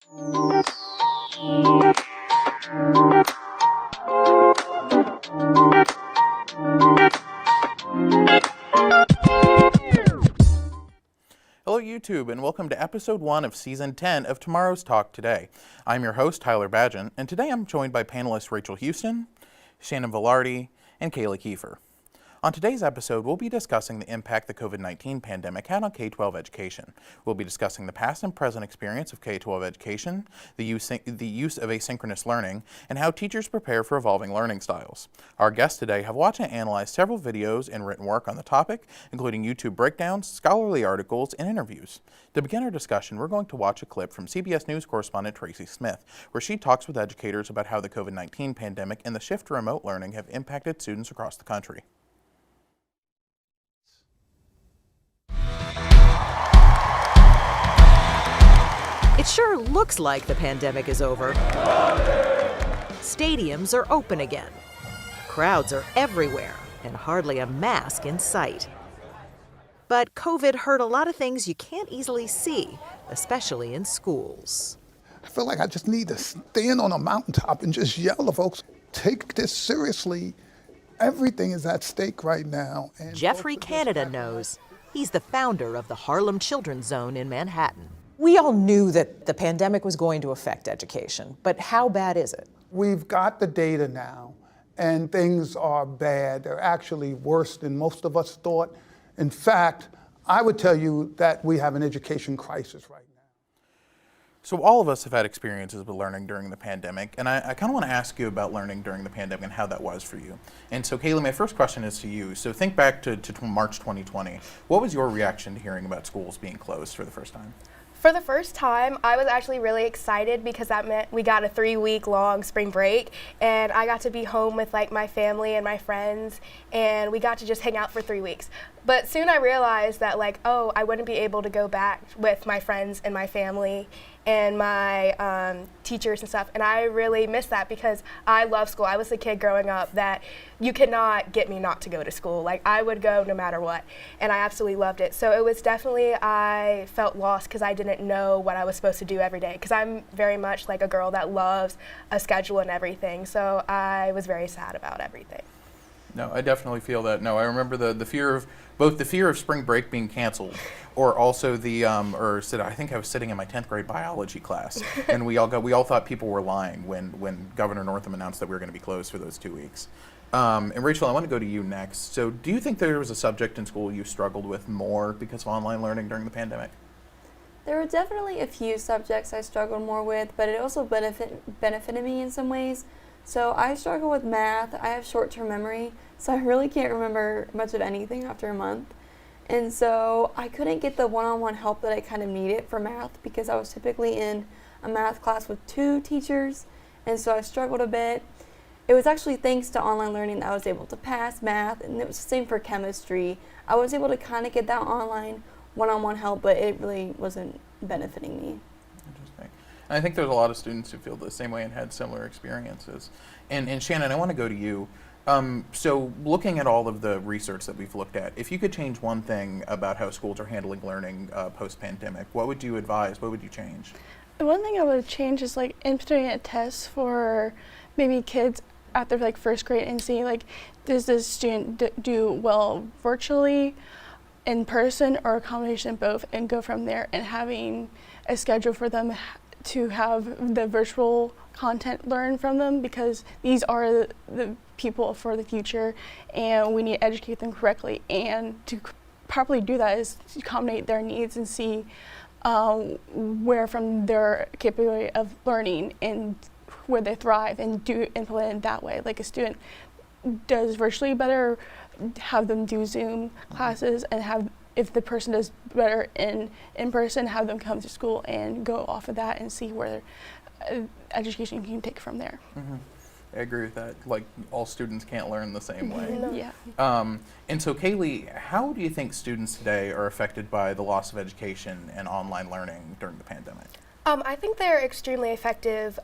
Hello YouTube, and welcome to episode 1 of season 10 of Tomorrow's Talk Today. I'm your host, Tyler Badgen, and today I'm joined by panelists Rachel Houston, Shannon Velarde, and Kaylee Kiefer. On today's episode, we'll be discussing the impact the COVID-19 pandemic had on K-12 education. We'll be discussing the past and present experience of K-12 education, the use of asynchronous learning, and how teachers prepare for evolving learning styles. Our guests today have watched and analyzed several videos and written work on the topic, including YouTube breakdowns, scholarly articles, and interviews. To begin our discussion, we're going to watch a clip from CBS News correspondent Tracy Smith, where she talks with educators about how the COVID-19 pandemic and the shift to remote learning have impacted students across the country. It sure looks like the pandemic is over. Stadiums are open again. Crowds are everywhere, and hardly a mask in sight. But COVID hurt a lot of things you can't easily see, especially in schools. I feel like I just need to stand on a mountaintop and just yell to folks, take this seriously. Everything is at stake right now. And Jeffrey Canada knows. He's the founder of the Harlem Children's Zone in Manhattan. We all knew that the pandemic was going to affect education, but how bad is it? We've got the data now, and things are bad. They're actually worse than most of us thought. In fact, I would tell you that we have an education crisis right now. So all of us have had experiences with learning during the pandemic, and I kind of want to ask you about learning during the pandemic and how that was for you. And so Kaylee, my first question is to you. So think back to March 2020. What was your reaction to hearing about schools being closed for the first time? For the first time, I was actually really excited because that meant we got a 3-week long spring break, and I got to be home with my family and my friends, and we got to just hang out for 3 weeks. But soon I realized that I wouldn't be able to go back with my friends and my family and my teachers and stuff, and I really missed that because I love school. I was the kid growing up that you cannot get me not to go to school. I would go no matter what, and I absolutely loved it. So it was definitely, I felt lost because I didn't know what I was supposed to do every day, because I'm very much like a girl that loves a schedule and everything, so I was very sad about everything. No, I definitely feel that. No, I remember the fear of both the fear of spring break being canceled, or also I think I was sitting in my 10th grade biology class, and we all thought people were lying when Governor Northam announced that we were going to be closed for those 2 weeks. And Rachel, I want to go to you next. So, do you think there was a subject in school you struggled with more because of online learning during the pandemic? There were definitely a few subjects I struggled more with, but it also benefited me in some ways. So I struggle with math. I have short-term memory, so I really can't remember much of anything after a month. And so I couldn't get the one-on-one help that I kind of needed for math because I was typically in a math class with 2 teachers, and so I struggled a bit. It was actually thanks to online learning that I was able to pass math, and it was the same for chemistry. I was able to kind of get that online one-on-one help, but it really wasn't benefiting me. Interesting. And I think there's a lot of students who feel the same way and had similar experiences. And Shannon, I want to go to you. So looking at all of the research that we've looked at, if you could change one thing about how schools are handling learning post-pandemic, what would you advise? What would you change? The one thing I would change is implementing a test for maybe kids after first grade and see does this student do well virtually, in person, or a combination of both, and go from there, and having a schedule for them to have the virtual content learned from them, because these are the people for the future and we need to educate them correctly, and to properly do that is to accommodate their needs and see where from their capability of learning and where they thrive, and do implement it that way. Like a student does virtually better, have them do Zoom classes, and have, if the person does better in person, have them come to school and go off of that and see where education can take from there. Mm-hmm. I agree with that. Like, all students can't learn the same way. No. Yeah. And so, Kaylee, how do you think students today are affected by the loss of education and online learning during the pandemic? I think they're extremely effective.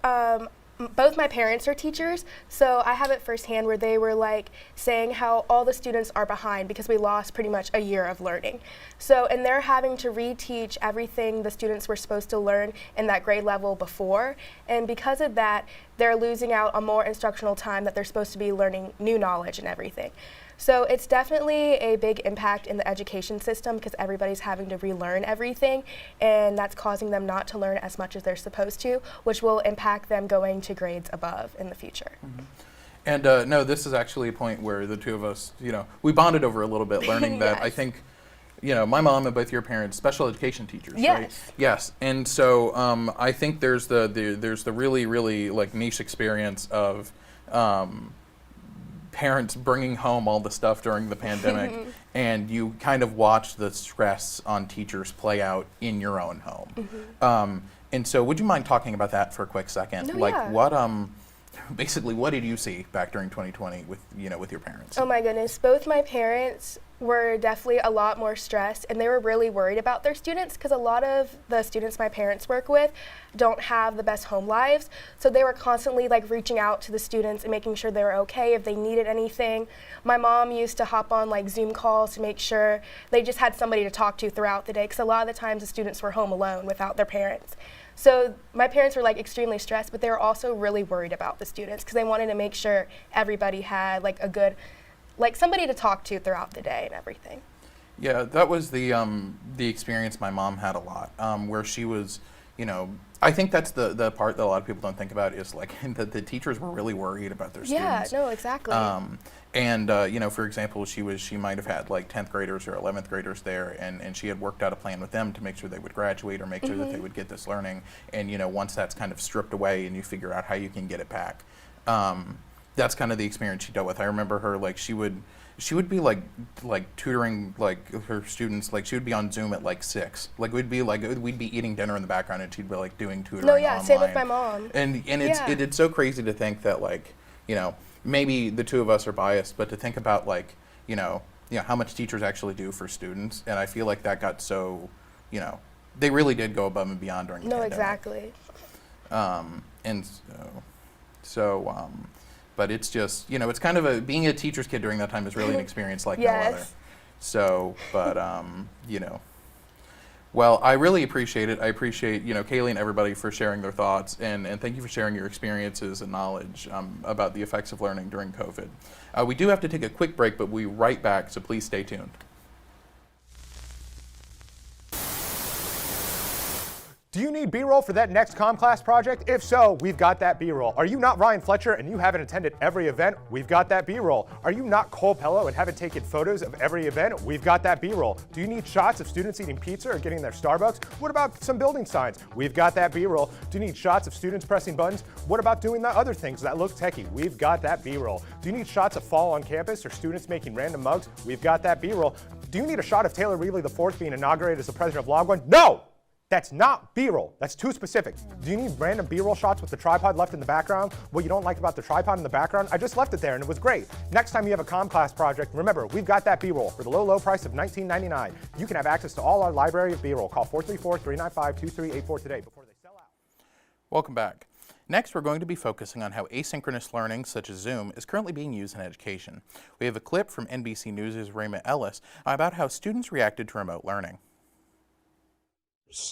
both my parents are teachers, so I have it firsthand where they were like saying how all the students are behind because we lost pretty much a year of learning. So, and they're having to reteach everything the students were supposed to learn in that grade level before, and because of that, they're losing out on more instructional time that they're supposed to be learning new knowledge and everything. So it's definitely a big impact in the education system because everybody's having to relearn everything, and that's causing them not to learn as much as they're supposed to, which will impact them going to grades above in the future. Mm-hmm. And no, this is actually a point where the two of us, we bonded over a little bit, learning that. I think, my mom and both your parents, special education teachers, yes. right? Yes. And so I think there's the really, really like niche experience of parents bringing home all the stuff during the pandemic, and you kind of watch the stress on teachers play out in your own home. And so would you mind talking about that for a quick second? No, like yeah. what basically what did you see back during 2020 with with your parents? Oh my goodness, both my parents were definitely a lot more stressed, and they were really worried about their students because a lot of the students my parents work with don't have the best home lives, so they were constantly like reaching out to the students and making sure they were okay if they needed anything. My mom used to hop on like Zoom calls to make sure they just had somebody to talk to throughout the day because a lot of the times the students were home alone without their parents. So my parents were like extremely stressed, but they were also really worried about the students because they wanted to make sure everybody had like a good, like somebody to talk to throughout the day and everything. Yeah, that was the experience my mom had a lot, where she was, I think that's the part that a lot of people don't think about is like that the teachers were really worried about their students. Yeah, no, exactly. And for example, she might have had like 10th graders or 11th graders there, and she had worked out a plan with them to make sure they would graduate or make sure that they would get this learning. And once that's kind of stripped away and you figure out how you can get it back, that's kind of the experience she dealt with. I remember her like she would be like tutoring like her students, like she would be on Zoom at like 6. Like we'd be eating dinner in the background and she'd be like doing tutoring No, yeah, online. same with my mom. And it's so crazy to think that like, maybe the two of us are biased, but to think about like, how much teachers actually do for students, and I feel like that got so, they really did go above and beyond during the pandemic. Exactly. And but it's just, it's kind of being a teacher's kid during that time is really an experience like no other. So, but, well, I really appreciate it. I appreciate, Kaylee and everybody for sharing their thoughts, and thank you for sharing your experiences and knowledge about the effects of learning during COVID. We do have to take a quick break, but we'll be right back, so please stay tuned. Do you need B-roll for that next comm class project? If so, we've got that B-roll. Are you not Ryan Fletcher and you haven't attended every event? We've got that B-roll. Are you not Cole Pello and haven't taken photos of every event? We've got that B-roll. Do you need shots of students eating pizza or getting their Starbucks? What about some building signs? We've got that B-roll. Do you need shots of students pressing buttons? What about doing the other things that look techie? We've got that B-roll. Do you need shots of fall on campus or students making random mugs? We've got that B-roll. Do you need a shot of Taylor Reevely IV being inaugurated as the president of Log One? No! That's not B-roll. That's too specific. Do you need random B-roll shots with the tripod left in the background? What you don't like about the tripod in the background? I just left it there and it was great. Next time you have a comm class project, remember, we've got that B-roll for the low, low price of $19.99. You can have access to all our library of B-roll. Call 434-395-2384 today before they sell out. Welcome back. Next, we're going to be focusing on how asynchronous learning, such as Zoom, is currently being used in education. We have a clip from NBC News' Rayma Ellis about how students reacted to remote learning.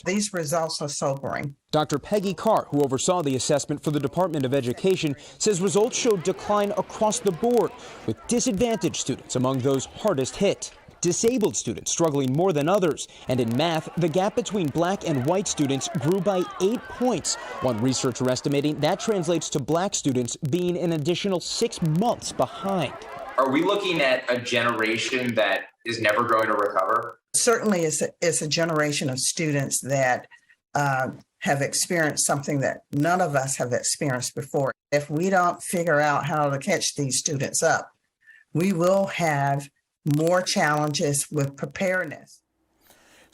These results are sobering. Dr. Peggy Carr, who oversaw the assessment for the Department of Education, says results showed decline across the board, with disadvantaged students among those hardest hit. Disabled students struggling more than others, and in math, the gap between black and white students grew by 8 points. One researcher estimating that translates to black students being an additional 6 months behind. Are we looking at a generation that is never going to recover? Certainly, it's a generation of students that have experienced something that none of us have experienced before. If we don't figure out how to catch these students up, we will have more challenges with preparedness.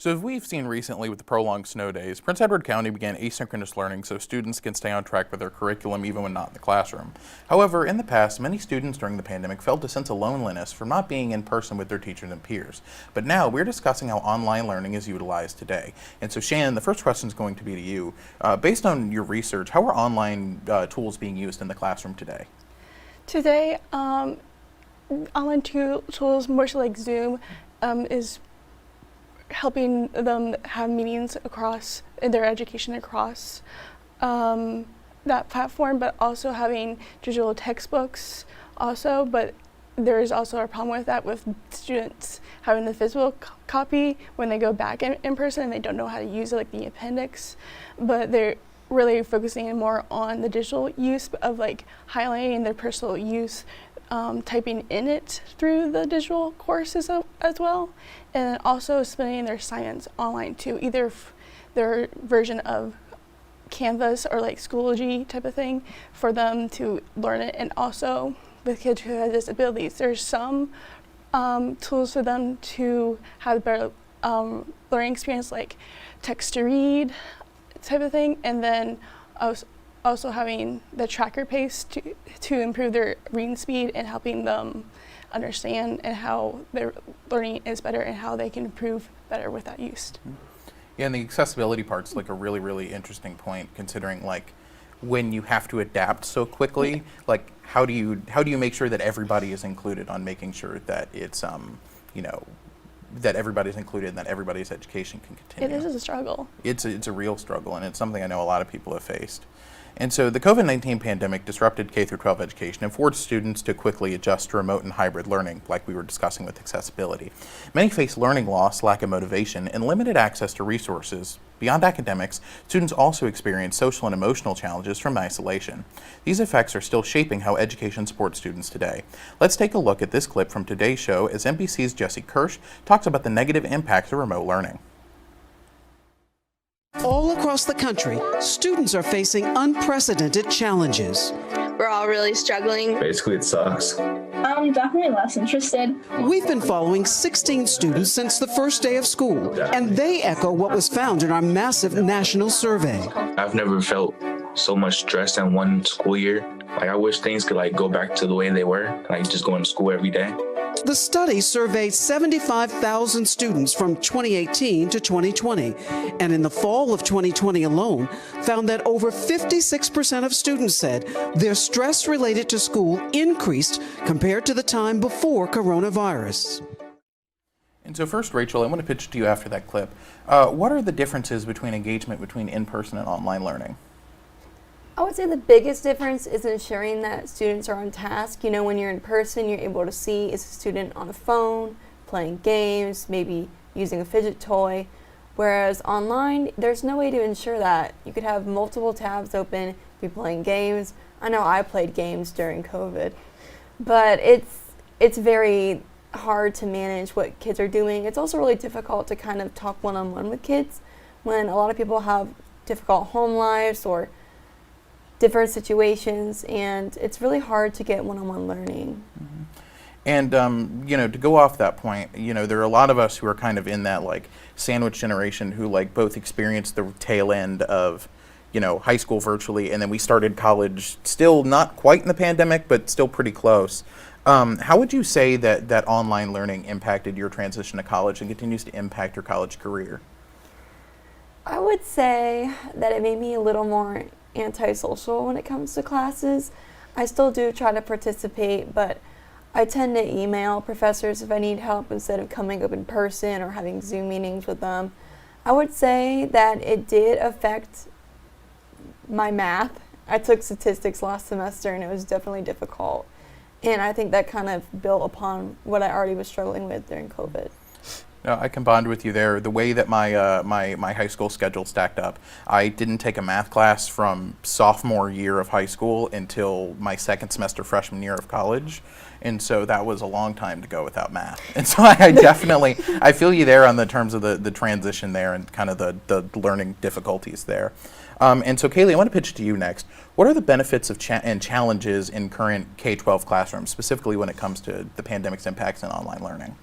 So as we've seen recently with the prolonged snow days, Prince Edward County began asynchronous learning so students can stay on track with their curriculum even when not in the classroom. However, in the past, many students during the pandemic felt a sense of loneliness from not being in person with their teachers and peers. But now we're discussing how online learning is utilized today. And so Shannon, the first question is going to be to you. Based on your research, how are online tools being used in the classroom today? Today, online tools, more so like Zoom, is helping them have meetings across their education across that platform, but also having digital textbooks also. But there is also a problem with that, with students having the physical copy when they go back in person and they don't know how to use it, like the appendix. But they're really focusing more on the digital use of like highlighting their personal use, typing in it through the digital courses as well, and also submitting their assignments online too, either their version of Canvas or like Schoology type of thing for them to learn it. And also with kids who have disabilities, there's some tools for them to have a better learning experience, like text to read type of thing, and then also having the tracker pace to improve their reading speed and helping them understand and how their learning is better and how they can improve better with that use. Yeah, and the accessibility part's like a really, really interesting point, considering like when you have to adapt so quickly, like how do you make sure that everybody is included on making sure that it's that everybody's included and that everybody's education can continue? It is a struggle. It's a real struggle, and it's something I know a lot of people have faced. And so the COVID-19 pandemic disrupted K-12 education and forced students to quickly adjust to remote and hybrid learning, like we were discussing with accessibility. Many face learning loss, lack of motivation, and limited access to resources. Beyond academics, students also experience social and emotional challenges from isolation. These effects are still shaping how education supports students today. Let's take a look at this clip from today's show as NBC's Jesse Kirsch talks about the negative impacts of remote learning. All across the country, students are facing unprecedented challenges. We're all really struggling. Basically, it sucks. I'm definitely less interested. We've been following 16 students since the first day of school, and they echo what was found in our massive national survey. I've never felt so much stress in one school year. I wish things could go back to the way they were, just going to school every day. The study surveyed 75,000 students from 2018 to 2020, and in the fall of 2020 alone, found that over 56% of students said their stress related to school increased compared to the time before coronavirus. And so first, Rachel, I want to pitch it to you after that clip. What are the differences between engagement between in-person and online learning? I would say the biggest difference is ensuring that students are on task. When you're in person, you're able to see, is a student on a phone, playing games, maybe using a fidget toy. Whereas online, there's no way to ensure that. You could have multiple tabs open, be playing games. I know I played games during COVID, but it's very hard to manage what kids are doing. It's also really difficult to kind of talk one-on-one with kids when a lot of people have difficult home lives or different situations, and it's really hard to get one-on-one learning. Mm-hmm. And to go off that point, there are a lot of us who are kind of in that sandwich generation who both experienced the tail end of high school virtually, and then we started college still not quite in the pandemic, but still pretty close. How would you say that online learning impacted your transition to college and continues to impact your college career? I would say that it made me a little more antisocial when it comes to classes. I still do try to participate, but I tend to email professors if I need help instead of coming up in person or having Zoom meetings with them. I would say that it did affect my math. I took statistics last semester and it was definitely difficult. And I think that kind of built upon what I already was struggling with during COVID. No, I can bond with you there. The way that my high school schedule stacked up, I didn't take a math class from sophomore year of high school until my second semester freshman year of college, and so that was a long time to go without math. And so I definitely, I feel you there on the terms of the transition there and kind of the learning difficulties there. And so Kaylee, I want to pitch to you next. What are the benefits of and challenges in current K-12 classrooms, specifically when it comes to the pandemic's impacts on online learning?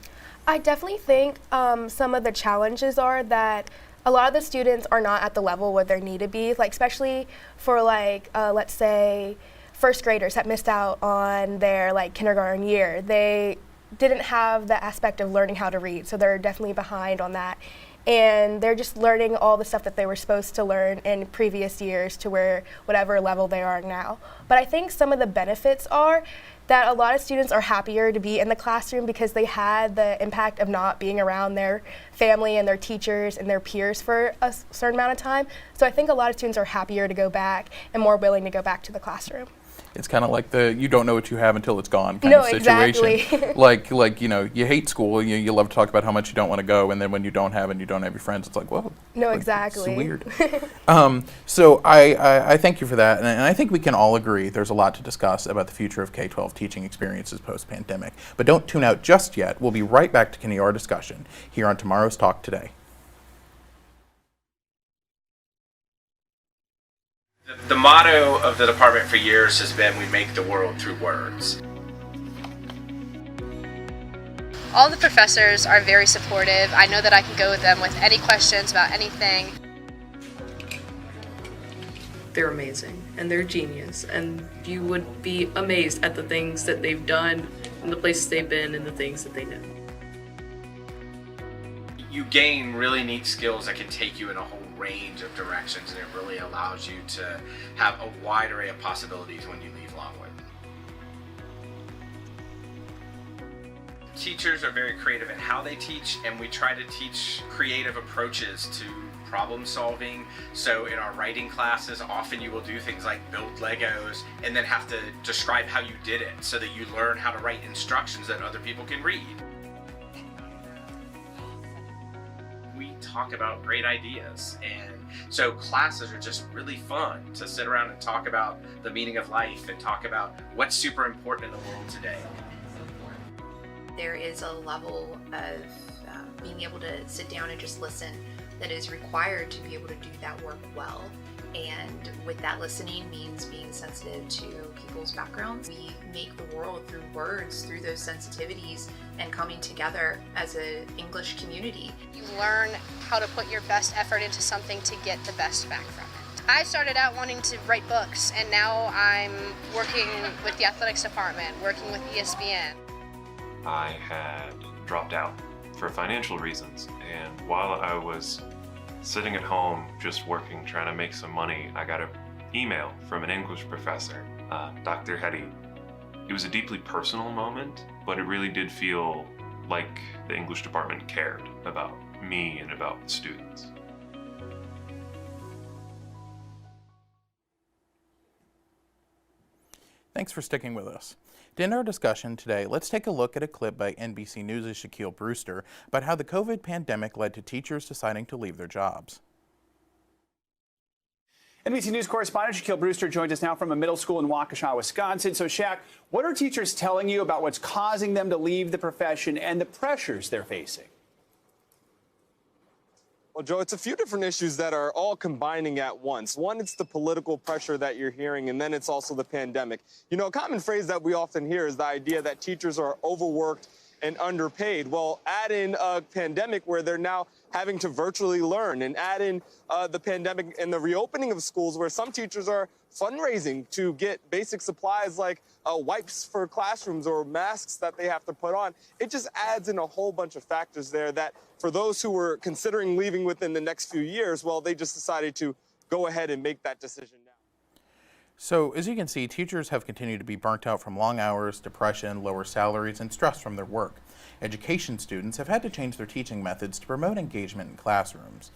I definitely think some of the challenges are that a lot of the students are not at the level where they need to be, like especially for like let's say first graders that missed out on their like kindergarten year. They didn't have the aspect of learning how to read, so they're definitely behind on that. And they're just learning all the stuff that they were supposed to learn in previous years to where whatever level they are now. But I think some of the benefits are that a lot of students are happier to be in the classroom because they had the impact of not being around their family and their teachers and their peers for a certain amount of time. So I think a lot of students are happier to go back and more willing to go back to the classroom. It's kind of like the you don't know what you have until it's gone kind of situation. Exactly. like you know, you hate school, you love to talk about how much you don't want to go, and then when you don't have and you don't have your friends, it's like, whoa. No, like, exactly. It's weird. So I thank you for that, and I think we can all agree there's a lot to discuss about the future of K-12 teaching experiences post-pandemic. But don't tune out just yet. We'll be right back to continue our discussion here on Tomorrow's Talk Today. The motto of the department for years has been, we make the world through words. All the professors are very supportive. I know that I can go with them with any questions about anything. They're amazing and they're genius, and you would be amazed at the things that they've done and the places they've been and the things that they know. You gain really neat skills that can take you in a whole range of directions, and it really allows you to have a wide array of possibilities when you leave Longwood. Teachers are very creative in how they teach, and we try to teach creative approaches to problem solving. So in our writing classes, often you will do things like build Legos and then have to describe how you did it so that you learn how to write instructions that other people can read. We talk about great ideas, and so classes are just really fun to sit around and talk about the meaning of life and talk about what's super important in the world today. There is a level of being able to sit down and just listen that is required to be able to do that work well. And with that, listening means being sensitive to people's backgrounds. We make the world through words, through those sensitivities, and coming together as an English community. You learn how to put your best effort into something to get the best back from it. I started out wanting to write books, and now I'm working with the athletics department, working with ESPN. I had dropped out for financial reasons, and while I was sitting at home just working, trying to make some money, I got an email from an English professor, Dr. Hetty. It was a deeply personal moment, but it really did feel like the English department cared about me and about the students. Thanks for sticking with us. To end our discussion today, let's take a look at a clip by NBC News' Shaquille Brewster about how the COVID pandemic led to teachers deciding to leave their jobs. NBC News correspondent Shaquille Brewster joins us now from a middle school in Waukesha, Wisconsin. So, Shaq, what are teachers telling you about what's causing them to leave the profession and the pressures they're facing? Well, Joe, it's a few different issues that are all combining at once. One, it's the political pressure that you're hearing, and then it's also the pandemic. You know, a common phrase that we often hear is the idea that teachers are overworked and underpaid. Well, add in a pandemic where they're now having to virtually learn, and add in the pandemic and the reopening of schools where some teachers are fundraising to get basic supplies like wipes for classrooms or masks that they have to put on. It just adds in a whole bunch of factors there that for those who were considering leaving within the next few years, well, they just decided to go ahead and make that decision now. So, as you can see, teachers have continued to be burnt out from long hours, depression, lower salaries, and stress from their work. Education students have had to change their teaching methods to promote engagement in classrooms.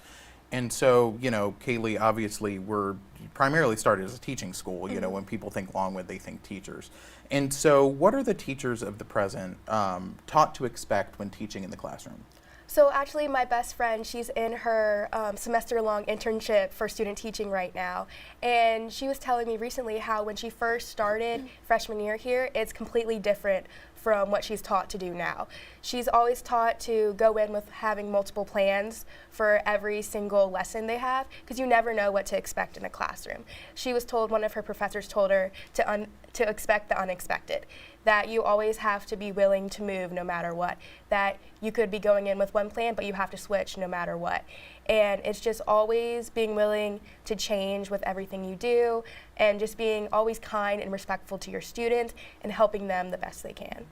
And so, you know, Kaylee, obviously, we're primarily started as a teaching school. You know, when people think Longwood, they think teachers. And so, what are the teachers of the present taught to expect when teaching in the classroom? So actually my best friend, she's in her semester-long internship for student teaching right now. And she was telling me recently how when she first started freshman year here, it's completely different from what she's taught to do now. She's always taught to go in with having multiple plans for every single lesson they have, because you never know what to expect in a classroom. She was told, one of her professors told her to expect the unexpected, that you always have to be willing to move no matter what, that you could be going in with one plan, but you have to switch no matter what. And it's just always being willing to change with everything you do, and just being always kind and respectful to your students and helping them the best they can.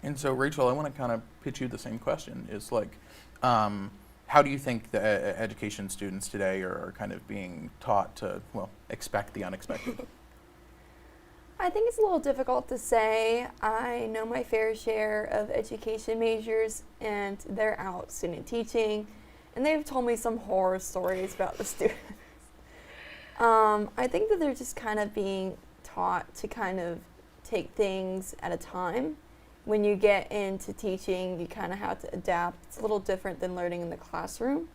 And so, Rachel, I want to kind of pitch you the same question. Is like, how do you think the education students today are kind of being taught to, well, expect the unexpected? I think it's a little difficult to say. I know my fair share of education majors, and they're out student teaching, and they've told me some horror stories about the students. I think that they're just kind of being taught to kind of take things at a time. When you get into teaching, you kind of have to adapt. It's a little different than learning in the classroom.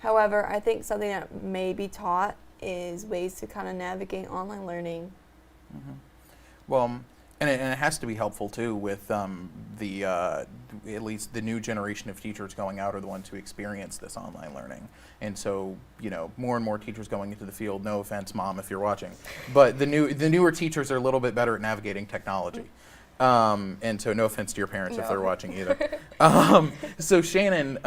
However, I think something that may be taught is ways to kind of navigate online learning. Mm-hmm. Well, and it has to be helpful too with at least the new generation of teachers going out are the ones who experience this online learning. And so, you know, more and more teachers going into the field, no offense, Mom, if you're watching, but the newer teachers are a little bit better at navigating technology. And so no offense to your parents if they're watching either. So Shannon,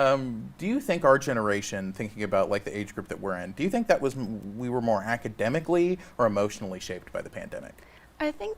do you think our generation, thinking about like the age group that we're in, do you think that we were more academically or emotionally shaped by the pandemic? I think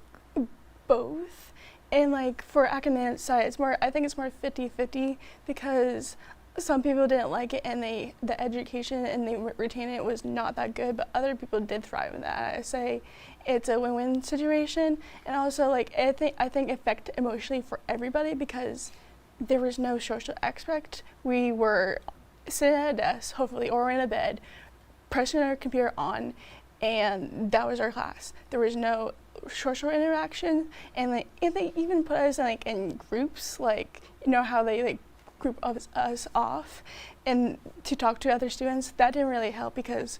both. And like for academic side, I think it's more 50-50, because some people didn't like it and the education and they retained it was not that good, but other people did thrive in that. I say it's a win-win situation. And also like I think it affected emotionally for everybody, because there was no social aspect. We were sitting at a desk, hopefully, or in a bed, pressing our computer on, and that was our class. There was no social interaction, and they even put us in groups, like, you know how they group us off and to talk to other students. That didn't really help, because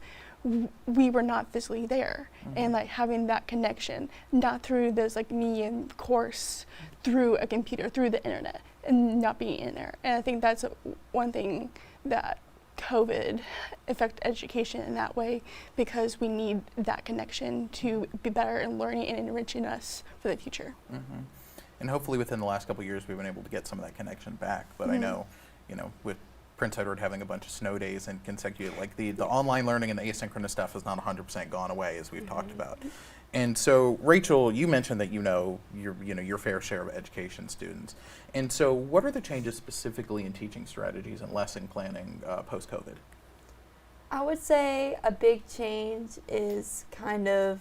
we were not physically there. Mm-hmm. And having that connection, not through this medium course, through a computer, through the internet, and not being in there. And I think that's one thing that COVID affected education in that way, because we need that connection to be better in learning and enriching us for the future. Mm-hmm. And hopefully within the last couple of years we've been able to get some of that connection back. But I know, with Prince Edward having a bunch of snow days and consecutive, the online learning and the asynchronous stuff has not 100% gone away, as we've talked about. And so, Rachel, you mentioned that your fair share of education students. And so, what are the changes specifically in teaching strategies and lesson planning post-COVID? I would say a big change is kind of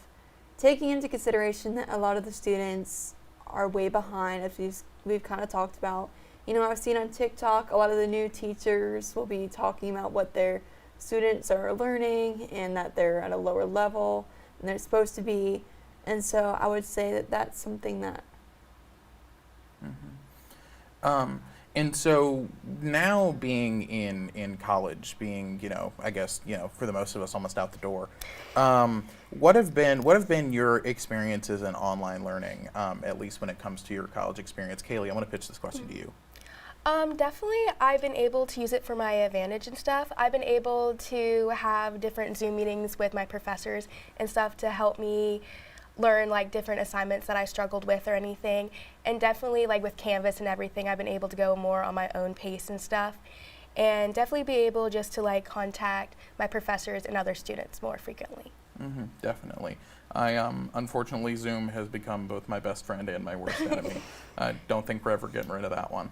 taking into consideration that a lot of the students are way behind, as we've kind of talked about. I've seen on TikTok a lot of the new teachers will be talking about what their students are learning and that they're at a lower level than they're supposed to be. And so I would say that that's something that... Mm-hmm. And so now being in college, being, I guess, for the most of us almost out the door, what have been your experiences in online learning, at least when it comes to your college experience? Kaylee, I want to pitch this question to you. Definitely, I've been able to use it for my advantage and stuff. I've been able to have different Zoom meetings with my professors and stuff to help me learn different assignments that I struggled with or anything. And definitely with Canvas and everything, I've been able to go more on my own pace and stuff. And definitely be able just to contact my professors and other students more frequently. Mm-hmm, definitely. Unfortunately, Zoom has become both my best friend and my worst enemy. I don't think we're ever getting rid of that one.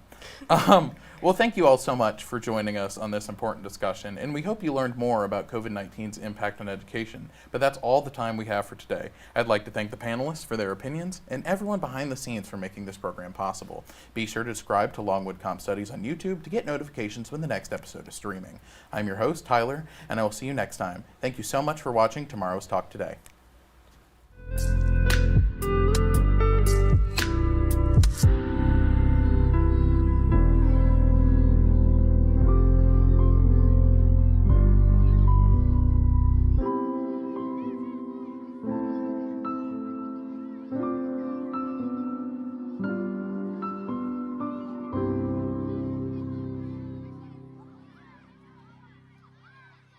Well, thank you all so much for joining us on this important discussion, and we hope you learned more about COVID-19's impact on education. But that's all the time we have for today. I'd like to thank the panelists for their opinions and everyone behind the scenes for making this program possible. Be sure to subscribe to Longwood Comp Studies on YouTube to get notifications when the next episode is streaming. I'm your host, Tyler, and I will see you next time. Thank you so much for watching Tomorrow's Talk Today.